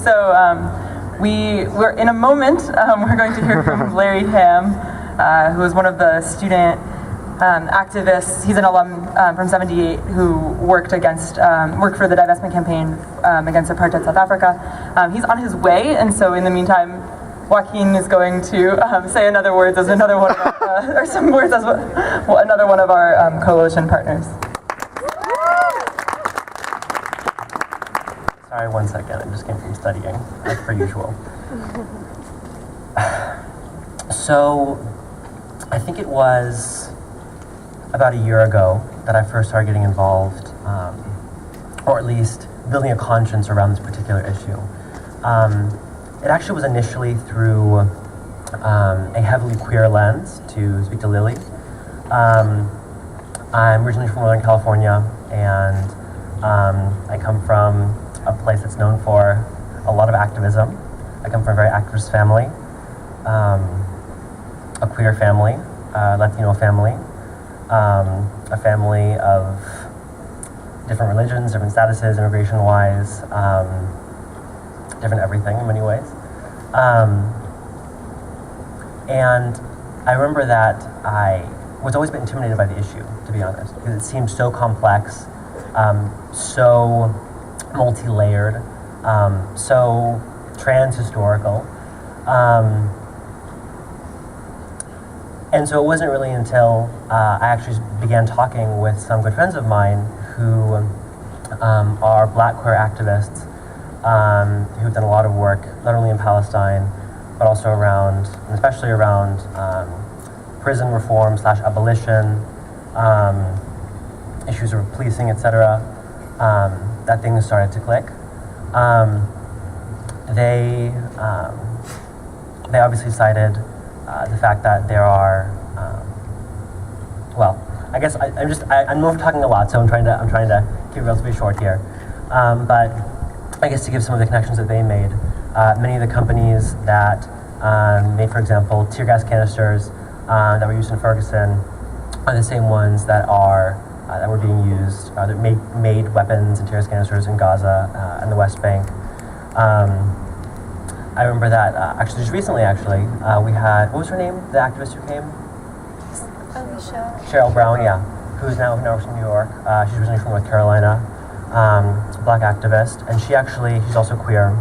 We're in a moment, we're going to hear from Larry Ham, who is one of the student activists. He's an alum from 78 who worked for the divestment campaign against apartheid South Africa. He's on his way, and so in the meantime, Joaquin is going to say another words as another one of our, or some words as another one of our coalition partners. Sorry, 1 second. I just came from studying, like per usual. So, I think it was about a year ago that I first started getting involved, or at least building a conscience around this particular issue. It actually was initially through a heavily queer lens, to speak to Lily. I'm originally from Northern California, and I come from a place that's known for a lot of activism. I come from a very activist family, a queer family, Latino family, a family of different religions, different statuses, immigration-wise, different everything in many ways. And I remember that I was always a bit intimidated by the issue, to be honest, because it seemed so complex, so multi-layered, so trans-historical. And so it wasn't really until I actually began talking with some good friends of mine who are Black queer activists, who've done a lot of work, not only in Palestine, but also around, and especially around prison reform / abolition, issues of policing, etc., that things started to click. They obviously cited the fact that there are, well, I guess I know I'm talking a lot, so I'm trying to keep it relatively short here. But I guess to give some of the connections that they made, many of the companies that made, for example, tear gas canisters that were used in Ferguson are the same ones that were being used, that made weapons and tear gas canisters in Gaza and the West Bank. I remember that actually just recently, we had, what was her name? The activist who came? Alicia. Cheryl Brown, yeah, who's now from New York. She's originally from North Carolina, Black activist, and she's also queer.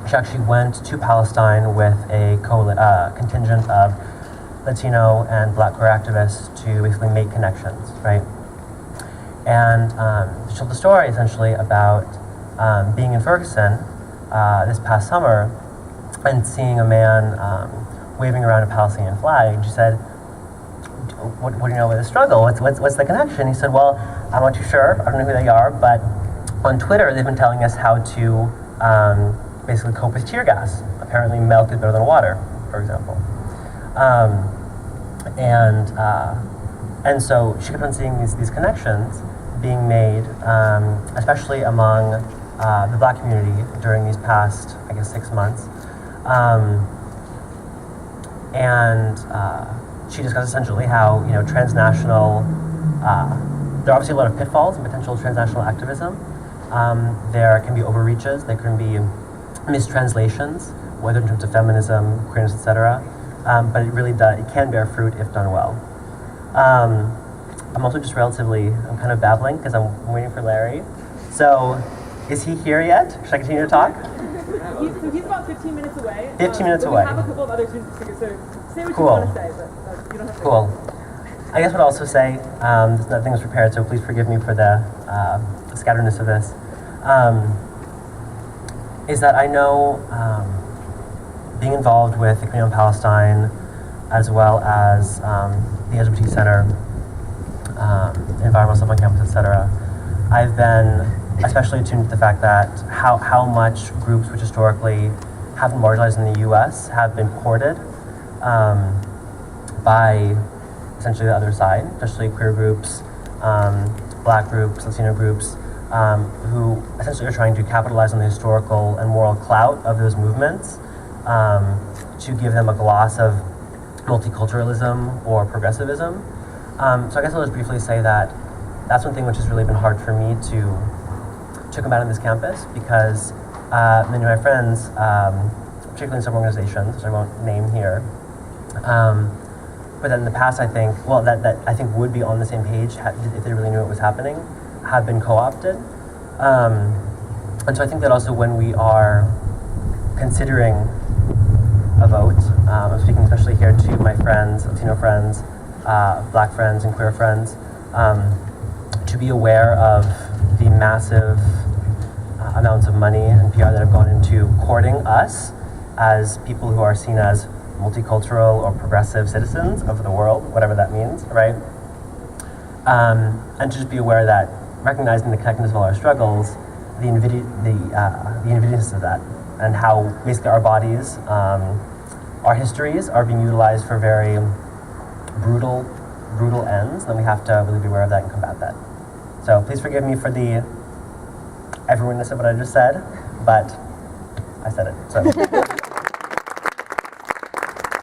She actually went to Palestine with a contingent of Latino and Black queer activists to basically make connections, right? And she told the story essentially about being in Ferguson this past summer and seeing a man waving around a Palestinian flag. And she said, what do you know about the struggle? What's the connection? He said, well, I'm not too sure. I don't know who they are, but on Twitter they've been telling us how to basically cope with tear gas. Apparently milk is better than water, for example. And so she kept on seeing these connections being made, especially among the Black community during these past, I guess, 6 months. She discussed essentially how, transnational, there are obviously a lot of pitfalls in potential transnational activism. There can be overreaches, there can be mistranslations, whether in terms of feminism, queerness, etc. But it can bear fruit if done well. I'm also I'm kind of babbling because I'm waiting for Larry. So, is he here yet? Should I continue to talk? He's about 15 minutes away. 15 minutes away. We have a couple of other students to so say what Cool. you want to say, but you don't have to. Cool. I guess what I'll also say, nothing was prepared, so please forgive me for the scatteredness of this, is that I know being involved with the Community on Palestine, as well as the LGBT Center, environmental stuff on campus, etc., I've been especially attuned to the fact that how much groups which historically have been marginalized in the U.S. have been courted by essentially the other side, especially queer groups, Black groups, Latino groups, who essentially are trying to capitalize on the historical and moral clout of those movements to give them a gloss of multiculturalism or progressivism. So I guess I'll just briefly say that that's one thing which has really been hard for me to combat on this campus, because many of my friends, particularly in some organizations, which I won't name here, but then in the past, I think, well, that I think would be on the same page if they really knew what was happening, have been co-opted. And so I think that also when we are considering a vote, I'm speaking especially here to my friends, Latino friends, Black friends, and queer friends, to be aware of the massive amounts of money and PR that have gone into courting us as people who are seen as multicultural or progressive citizens of the world, whatever that means, right? And to just be aware that recognizing the connectedness of all our struggles, the invidiousness of that, and how basically our bodies, our histories are being utilized for very brutal ends, then we have to really be aware of that and combat that. So please forgive me for the everyone-ness of what I just said, but I said it, so.